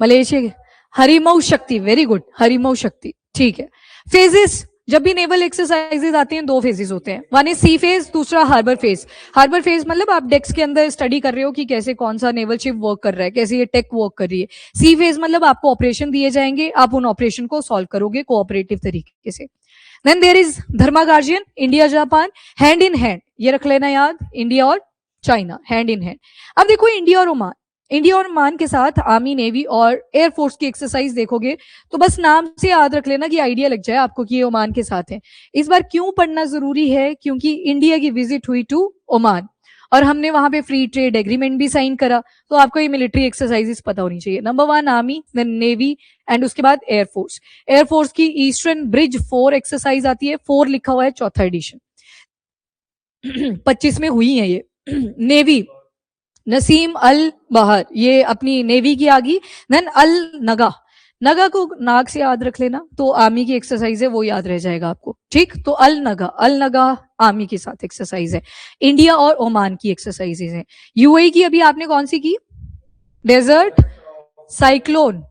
मलेशिया, हरिमऊ शक्ति, वेरी गुड, हरिमऊ शक्ति, ठीक है। फेजेस, जब भी नेवल एक्सरसाइजेज आते हैं 2 फेजेस होते हैं, वन इज सी फेज, दूसरा हार्बर फेज। हार्बर फेज मतलब आप डेस्क के अंदर स्टडी कर रहे हो कि कैसे कौन सा नेवल शिप वर्क कर रहा है, कैसे ये टेक वर्क कर रही है। सी फेज मतलब आपको ऑपरेशन दिए जाएंगे, आप उन ऑपरेशन को सॉल्व करोगे कोऑपरेटिव तरीके से। Then there is Dharma guardian, India Japan, hand in hand, ये रख लेना याद, इंडिया और चाइना हैंड इन हैंड। अब देखो इंडिया और ओमान, इंडिया और ओमान के साथ आर्मी, नेवी और एयरफोर्स की एक्सरसाइज देखोगे तो बस नाम से याद रख लेना कि आइडिया लग जाए आपको कि ये ओमान के साथ है। इस बार क्यों पढ़ना जरूरी है, क्योंकि इंडिया की विजिट हुई टू ओमान, और हमने वहां पे फ्री ट्रेड एग्रीमेंट भी साइन करा, तो आपको ये मिलिट्री एक्सरसाइजेस पता होनी चाहिए। Number 1 army, then navy, and उसके बाद एयरफोर्स। एयरफोर्स की ईस्टर्न ब्रिज 4 एक्सरसाइज आती है, 4 लिखा हुआ है, चौथा एडिशन 25 में हुई है ये। नेवी, नसीम अल बहर, ये अपनी नेवी की आ गई। देन अल नगा, नगा को नाग से याद रख लेना, तो आर्मी की एक्सरसाइज है, वो याद रह जाएगा आपको, ठीक। तो अल नगा आर्मी के साथ एक्सरसाइज है। इंडिया और ओमान की एक्सरसाइजेज है। यूएई की अभी आपने कौन सी की, डेजर्ट साइक्लोन,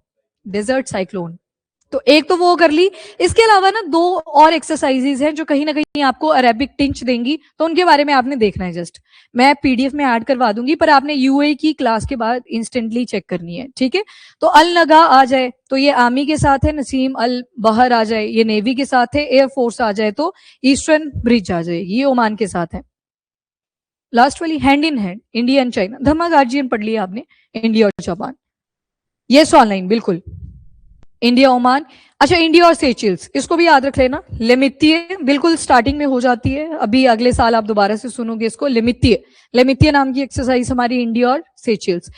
डेजर्ट साइक्लोन, तो एक तो वो कर ली। इसके अलावा ना 2 और एक्सरसाइजेज हैं जो कहीं ना कहीं आपको अरेबिक टिंच देंगी, तो उनके बारे में आपने देखना है। जस्ट मैं पीडीएफ में ऐड करवा दूंगी, पर आपने यूएई की क्लास के बाद इंस्टेंटली चेक करनी है, ठीक है। तो अल नगा आ जाए तो ये आर्मी के साथ है, नसीम अल बहर आ जाए ये नेवी के साथ है, एयरफोर्स आ जाए तो ईस्टर्न ब्रिज आ जाएगी, ये ओमान के साथ है। लास्ट वाली hand in hand, India and China. Dharma guardian पढ़ लिया आपने, इंडिया और जापान। यस ऑनलाइन, बिल्कुल इंडिया ओमान। अच्छा, इंडिया और सेचेल्स, इसको भी याद रख लेना। लेमितिये बिल्कुल स्टार्टिंग में हो जाती है, अभी अगले साल आप दोबारा से सुनोगे इसको। लेमितिये, लेमितिये नाम की एक्सरसाइज हमारी इंडिया और सेचेल्स।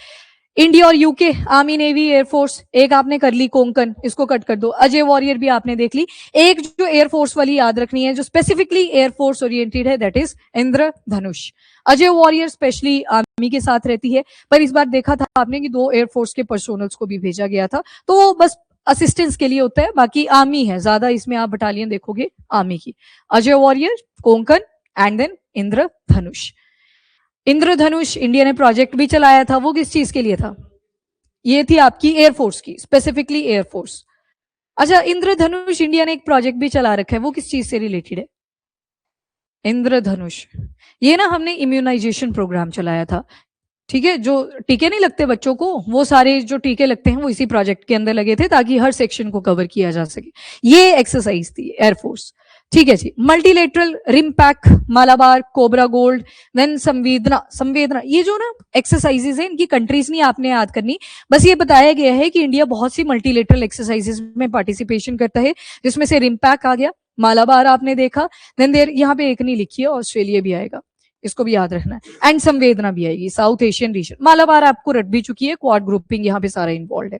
इंडिया और यूके, आर्मी नेवी एयरफोर्स, एक आपने कर ली कोंकण, इसको कट कर दो। अजय वॉरियर भी आपने देख ली। एक जो एयरफोर्स वाली याद रखनी है, जो स्पेसिफिकली एयरफोर्स ओरिएंटेड है, that is Indradhanush. Ajay warrior specially army के साथ रहती है, पर इस बार देखा था आपने कि 2 एयरफोर्स के पर्सोनल्स को भी भेजा गया था, तो वो बस असिस्टेंस के लिए होता है, बाकी आर्मी है ज्यादा, इसमें आप बटालियन देखोगे आर्मी की। Ajay warrior, Konkan and then Indradhanush. Indradhanush India ने प्रोजेक्ट भी चलाया था, वो किस चीज के लिए था? ये थी आपकी एयरफोर्स की, स्पेसिफिकली एयरफोर्स। अच्छा, इंद्रधनुष इंडिया ने एक प्रोजेक्ट भी चला रखा है, वो किस चीज से रिलेटेड है? इंद्रधनुष, ये ना हमने इम्यूनाइजेशन प्रोग्राम चलाया था, ठीक है। जो टीके नहीं लगते बच्चों को, वो सारे जो टीके लगते हैं वो इसी प्रोजेक्ट के अंदर लगे थे, ताकि हर सेक्शन को कवर किया जा सके। ये एक्सरसाइज थी एयरफोर्स, ठीक है जी। Multilateral, RIMPAC, Malabar, Cobra Gold, then Samvedna. Samvedna ये जो ना एक्सरसाइजेज है, इनकी कंट्रीज नहीं आपने याद करनी, बस ये बताया गया है कि इंडिया बहुत सी मल्टीलेटरल एक्सरसाइजेज में पार्टिसिपेशन करता है, जिसमें से रिमपैक आ गया, मालाबार आपने देखा, देन देर यहाँ पे एक नहीं लिखी है, ऑस्ट्रेलिया भी आएगा, इसको भी याद रखना है, एंड संवेदना भी आएगी, साउथ एशियन रीजन। मालाबार आपको रट भी चुकी है, क्वाड ग्रुपिंग यहाँ पे सारा इन्वॉल्व है।